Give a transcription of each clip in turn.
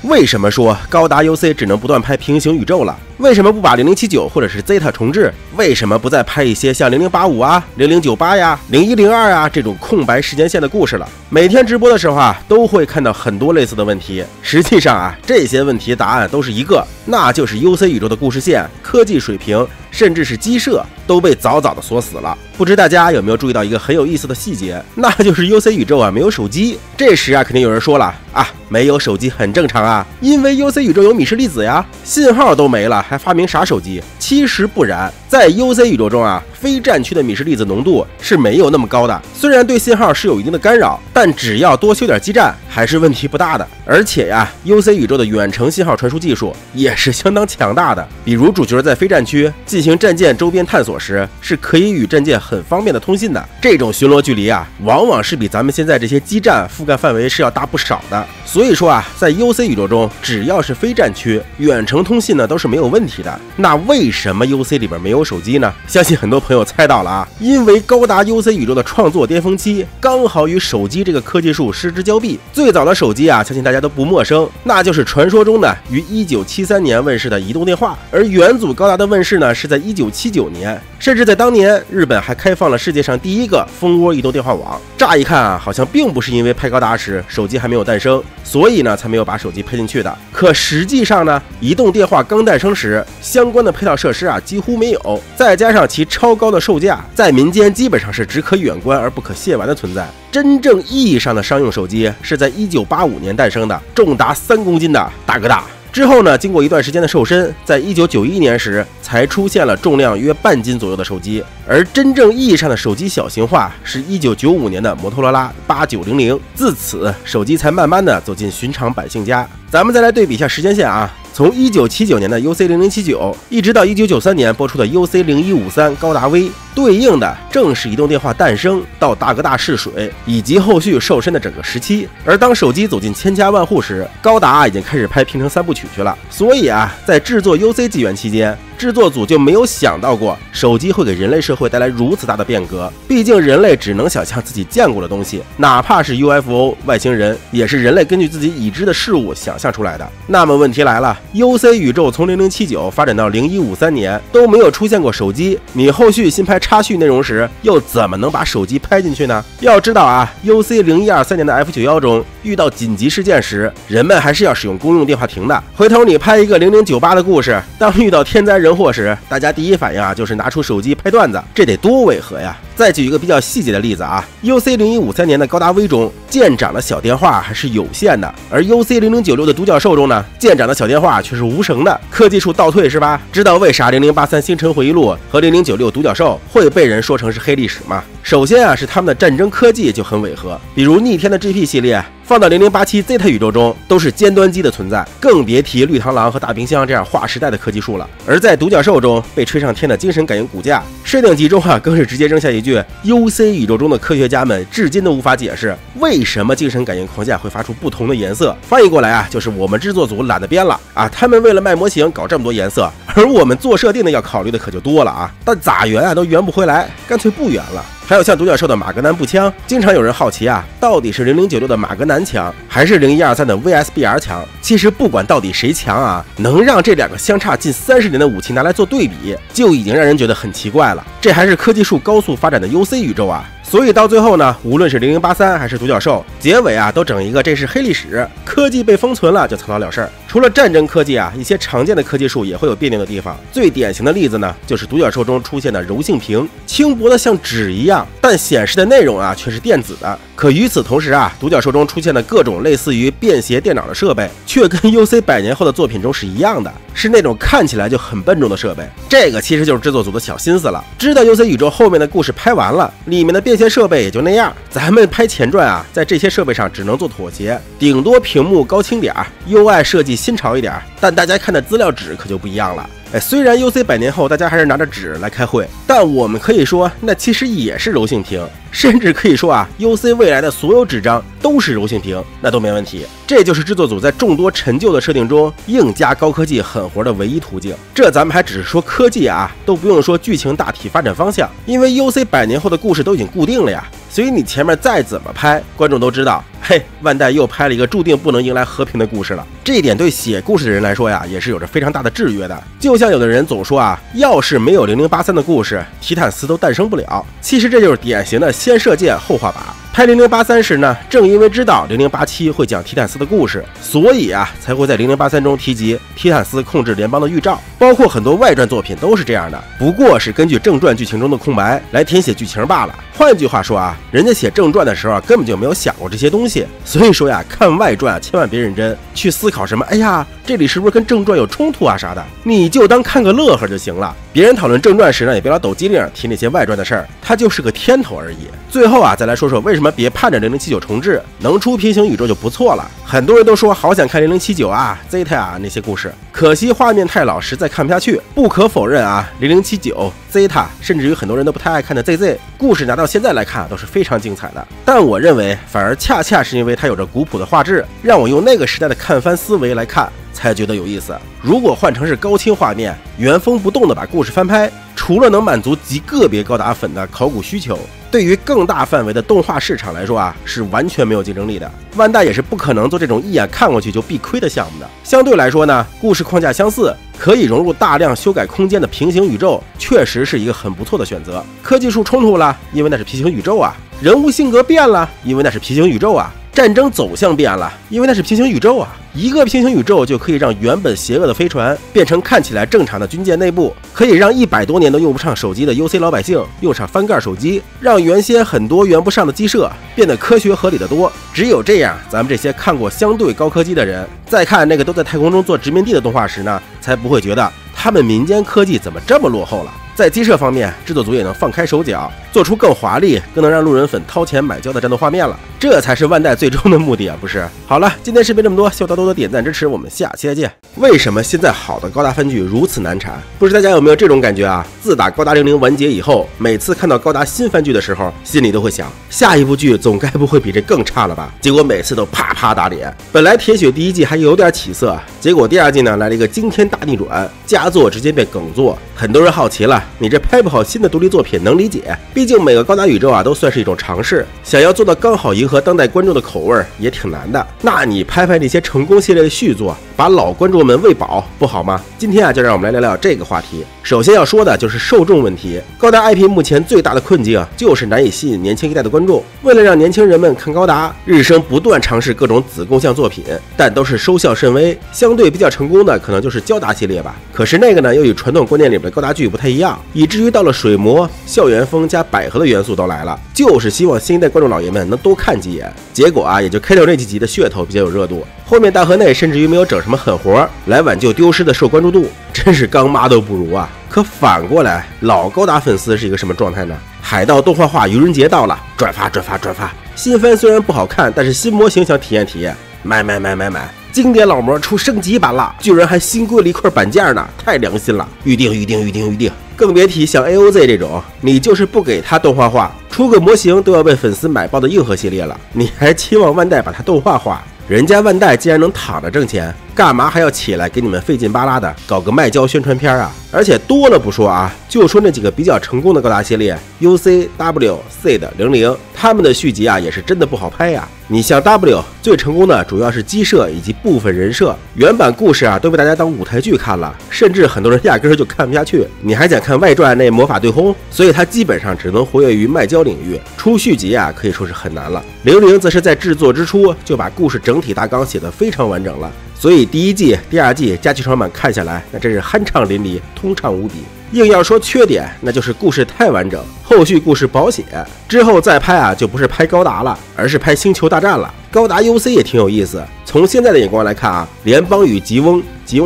为什么说高达 UC 只能不断拍平行宇宙了？为什么不把0079或者是 Zeta 重置？为什么不再拍一些像0085啊、0098呀、0102啊这种空白时间线的故事了？每天直播的时候啊，都会看到很多类似的问题。实际上啊，这些问题答案都是一个，那就是 UC 宇宙的故事线、科技水平，甚至是机设都被早早的锁死了。不知大家有没有注意到一个很有意思的细节，那就是 UC 宇宙啊没有手机。这时啊，肯定有人说了啊，没有手机很正常啊，因为 UC 宇宙有米氏粒子呀，信号都没了，还发明啥手机？其实不然，在 UC 宇宙中啊，非战区的米氏粒子浓度是没有那么高的，虽然对信号是有一定的干扰，但只要多修点基站，还是问题不大的。而且呀，UC 宇宙的远程信号传输技术也是相当强大的，比如主角在非战区进行战舰周边探索时，是可以与战舰很方便的通信的。这种巡逻距离啊，往往是比咱们现在这些基站覆盖范围是要大不少的。所以说啊，在 UC 宇宙中，只要是非战区，远程通信呢都是没有问题的。那为什么 UC 里边没有手机呢？相信很多朋友猜到了啊，因为高达 UC 宇宙的创作巅峰期刚好与手机这个科技树失之交臂。最早的手机啊，相信大家都不陌生，那就是传说中的于1973年问世的移动电话。而元祖高达的问世呢，是在1979年，甚至在当年，日本还开放了世界上第一个蜂窝移动电话网。乍一看啊，好像并不是因为拍高达时手机还没有诞生，所以呢才没有把手机配进去的。可实际上呢，移动电话刚诞生时，相关的配套设施啊几乎没有，再加上其超高的售价，在民间基本上是只可远观而不可亵玩的存在。真正意义上的商用手机是在1985年诞生的，重达3公斤的大哥大。之后呢，经过一段时间的瘦身，在1991年时才出现了重量约半斤左右的手机。而真正意义上的手机小型化是1995年的摩托罗拉8900，自此手机才慢慢的走进寻常百姓家。咱们再来对比一下时间线啊，从1979年的 UC0079 一直到1993年播出的 UC0153 高达 V， 对应的正是移动电话诞生到大哥大试水以及后续瘦身的整个时期。而当手机走进千家万户时，高达已经开始拍平成3部曲去了。所以啊，在制作 UC 纪元期间，制作组就没有想到过手机会给人类社会带来如此大的变革。毕竟人类只能想象自己见过的东西，哪怕是 UFO 外星人，也是人类根据自己已知的事物想象出来的。那么问题来了， UC 宇宙从0079发展到0153年都没有出现过手机，你后续新拍插叙内容时又怎么能把手机拍进去呢？要知道啊， UC 0123年的 F91中遇到紧急事件时，人们还是要使用公用电话亭的。回头你拍一个0098的故事，当遇到天灾人祸时，大家第一反应啊就是拿出手机拍段子，这得多违和呀！再举一个比较细节的例子啊， UC0153年的高达 V 中，舰长的小电话还是有线的，而 UC0096的独角兽中呢，舰长的小电话却是无绳的，科技树倒退是吧？知道为啥0083星辰回忆录和0096独角兽会被人说成是黑历史吗？首先啊，是他们的战争科技就很违和，比如逆天的 GP 系列放到0087 Zeta 宇宙中都是尖端机的存在，更别提绿螳螂和大冰箱这样划时代的科技树了。而在独角兽中被吹上天的精神感应骨架设定集中啊，更是直接扔下一句 UC 宇宙中的科学家们至今都无法解释为什么精神感应框架会发出不同的颜色。翻译过来啊，就是我们制作组懒得编了啊，他们为了卖模型搞这么多颜色，而我们做设定的要考虑的可就多了啊，但咋圆啊都圆不回来，干脆不圆了。还有像独角兽的马格南步枪，经常有人好奇啊，到底是0096的马格南强还是0123的 VSBR 强？其实不管到底谁强啊，能让这两个相差近30年的武器拿来做对比，就已经让人觉得很奇怪了。这还是科技树高速发展的 UC 宇宙啊！所以到最后呢，无论是0083还是独角兽，结尾啊都整一个这是黑历史，科技被封存了就草草了事儿。除了战争科技啊，一些常见的科技树也会有别扭的地方。最典型的例子呢，就是独角兽中出现的柔性屏，轻薄的像纸一样，但显示的内容啊却是电子的。可与此同时啊，独角兽中出现的各种类似于便携电脑的设备，却跟 UC 100年后的作品中是一样的，是那种看起来就很笨重的设备。这个其实就是制作组的小心思了，知道 UC 宇宙后面的故事拍完了，里面的便携设备也就那样，咱们拍前传啊，在这些设备上只能做妥协，顶多屏幕高清点 ，UI 设计新潮一点，但大家看的资料纸可就不一样了。虽然 UC 100年后大家还是拿着纸来开会，但我们可以说那其实也是柔性屏，甚至可以说啊 UC 未来的所有纸张都是柔性屏，那都没问题。这就是制作组在众多陈旧的设定中硬加高科技狠活的唯一途径。这咱们还只是说科技啊，都不用说剧情大体发展方向，因为 UC 100年后的故事都已经固定了呀。所以你前面再怎么拍，观众都知道，嘿，万代又拍了一个注定不能迎来和平的故事了。这一点对写故事的人来说呀，也是有着非常大的制约的。就像有的人总说啊，要是没有0083的故事，提坦斯都诞生不了。其实这就是典型的先射箭后画靶。拍0083时呢，正因为知道0087会讲提坦斯的故事，所以啊才会在0083中提及提坦斯控制联邦的预兆，包括很多外传作品都是这样的，不过是根据正传剧情中的空白来填写剧情罢了。换句话说啊，人家写正传的时候根本就没有想过这些东西，所以说呀，看外传千万别认真去思考什么，哎呀，这里是不是跟正传有冲突啊啥的，你就当看个乐呵就行了。别人讨论正传时呢，也别老抖机灵提那些外传的事儿，它就是个添头而已。最后啊，再来说说为什么别盼着0079重置，能出平行宇宙就不错了。很多人都说好想看0079啊、Zeta 啊那些故事，可惜画面太老，实在看不下去。不可否认啊，0079、Zeta， 甚至于很多人都不太爱看的 ZZ 故事，拿到现在来看都是非常精彩的。但我认为，反而恰恰是因为它有着古朴的画质，让我用那个时代的看番思维来看，才觉得有意思。如果换成是高清画面，原封不动的把故事翻拍，除了能满足极个别高达粉的考古需求，对于更大范围的动画市场来说啊，是完全没有竞争力的。万代也是不可能做这种一眼看过去就必亏的项目的。相对来说呢，故事框架相似，可以融入大量修改空间的平行宇宙，确实是一个很不错的选择。科技树冲突了，因为那是平行宇宙啊；人物性格变了，因为那是平行宇宙啊；战争走向变了，因为那是平行宇宙啊。一个平行宇宙就可以让原本邪恶的飞船变成看起来正常的军舰内部，可以让100多年都用不上手机的 UC 老百姓用上翻盖手机，让原先很多圆不上的鸡舍变得科学合理的多。只有这样，咱们这些看过相对高科技的人，再看那个都在太空中做殖民地的动画时呢，才不会觉得他们民间科技怎么这么落后了。在鸡舍方面，制作组也能放开手脚，做出更华丽、更能让路人粉掏钱买胶的战斗画面了。这才是万代最终的目的啊，不是？好了，今天视频这么多，希望大家多多点赞支持，我们下期再见。为什么现在好的高达番剧如此难产？不知大家有没有这种感觉啊？自打高达00完结以后，每次看到高达新番剧的时候，心里都会想，下一部剧总该不会比这更差了吧？结果每次都啪啪打脸。本来铁血第一季还有点起色，结果第二季呢来了一个惊天大逆转，佳作直接变梗作。很多人好奇了，你这拍不好新的独立作品能理解，毕竟每个高达宇宙啊都算是一种尝试，想要做到刚好迎合当代观众的口味也挺难的。那你拍那些成功系列的续作，把老观众们喂饱不好吗？今天啊，就让我们来聊聊这个话题。首先要说的就是受众问题。高达 IP 目前最大的困境就是难以吸引年轻一代的观众。为了让年轻人们看高达，日升不断尝试各种子供像作品，但都是收效甚微。相对比较成功的可能就是焦达系列吧。可是那个呢，又与传统观念里边的高达剧不太一样，以至于到了水魔、校园风加百合的元素都来了，就是希望新一代观众老爷们能多看几眼。结果啊，也就开头这几集的噱头比较有热度，后面大河内甚至于没有整什么狠活来挽救丢失的受关注度，真是刚妈都不如啊！可反过来，老高达粉丝是一个什么状态呢？海盗动画化愚人节到了，转发转发转发！新番虽然不好看，但是新模型想体验体验，买！经典老模出升级版了，居然还新归了一块板件呢，太良心了！预定！更别提像 AOZ 这种，你就是不给他动画化，出个模型都要被粉丝买爆的硬核系列了，你还期望万代把它动画化？人家万代既然能躺着挣钱，干嘛还要起来给你们费劲巴拉的搞个卖胶宣传片啊？而且多了不说啊，就说那几个比较成功的高达系列 UC、W、SEED、00，他们的续集啊也是真的不好拍呀。你像 W 最成功的主要是鸡舍以及部分人设，原版故事啊都被大家当舞台剧看了，甚至很多人压根儿就看不下去。你还想看外传那魔法对轰？所以它基本上只能活跃于卖胶领域，出续集啊可以说是很难了。00则是在制作之初就把故事整体大纲写得非常完整了，所以第一季、第二季加剧场版看下来，那真是酣畅淋漓，通畅无比。硬要说缺点，那就是故事太完整，后续故事保写，之后再拍啊就不是拍高达了，而是拍星球大战了。高达 UC 也挺有意思，从现在的眼光来看啊，联邦与吉翁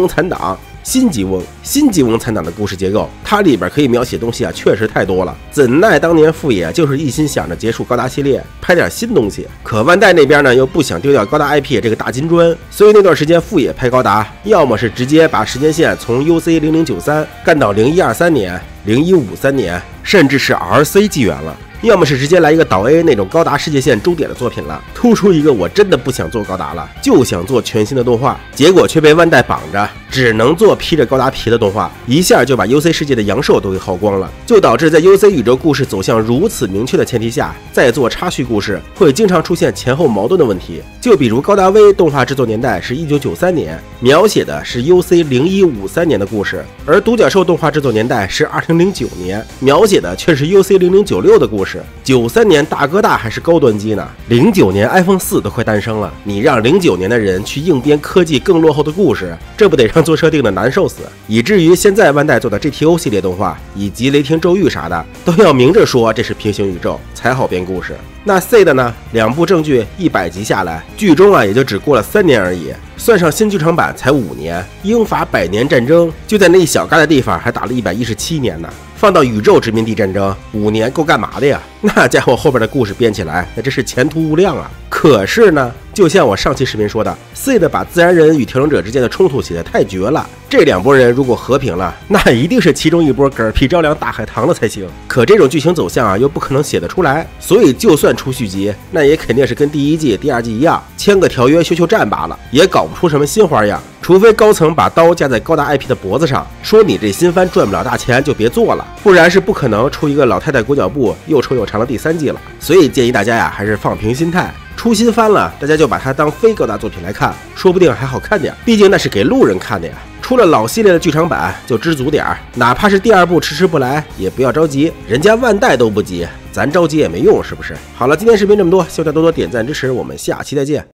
残党、新吉翁残党的故事结构，它里边可以描写东西啊确实太多了。怎奈当年富野就是一心想着结束高达系列，拍点新东西，可万代那边呢又不想丢掉高达 IP 这个大金砖，所以那段时间富野拍高达，要么是直接把时间线从 UC 0093干到0123年、0153年，甚至是 RC 纪元了。要么是直接来一个岛 A 那种高达世界线终点的作品了，突出一个我真的不想做高达了，就想做全新的动画，结果却被万代绑着，只能做披着高达皮的动画，一下就把 UC 世界的阳寿都给耗光了，就导致在 UC 宇宙故事走向如此明确的前提下，再做插叙故事会经常出现前后矛盾的问题。就比如高达 V 动画制作年代是1993年，描写的是 UC 0153年的故事，而独角兽动画制作年代是2009年，描写的却是 UC 0096的故事。93年大哥大还是高端机呢，09年 iPhone 4都快诞生了，你让09年的人去硬编科技更落后的故事，这不得让做设定的难受死？以至于现在万代做的 GTO 系列动画以及雷霆咒域啥的，都要明着说这是平行宇宙才好编故事。那 C 的呢？2部正剧100集下来，剧中也就只过了3年而已，算上新剧场版才5年。英法100年战争就在那一小旮的地方还打了117年呢。放到宇宙殖民地战争5年够干嘛的呀？那家伙后边的故事编起来，那真是前途无量啊！可是呢，就像我上期视频说的 ，C 的把自然人与调整者之间的冲突写得太绝了。这2拨人如果和平了，那一定是其中一波嗝屁着凉大海棠的才行。可这种剧情走向又不可能写得出来，所以就算出续集，那也肯定是跟第1季、第2季一样，签个条约修战罢了，也搞不出什么新花样。除非高层把刀架在高达 IP 的脖子上，说你这新番赚不了大钱就别做了，不然是不可能出一个老太太裹脚布又臭又长的第3季了。所以建议大家还是放平心态，出新番了，大家就把它当非高达作品来看，说不定还好看点，毕竟那是给路人看的呀。出了老系列的剧场版就知足点，哪怕是第2部迟不来也不要着急，人家万代都不急，咱着急也没用，是不是？好了，今天视频这么多，希望大家多多点赞支持，我们下期再见。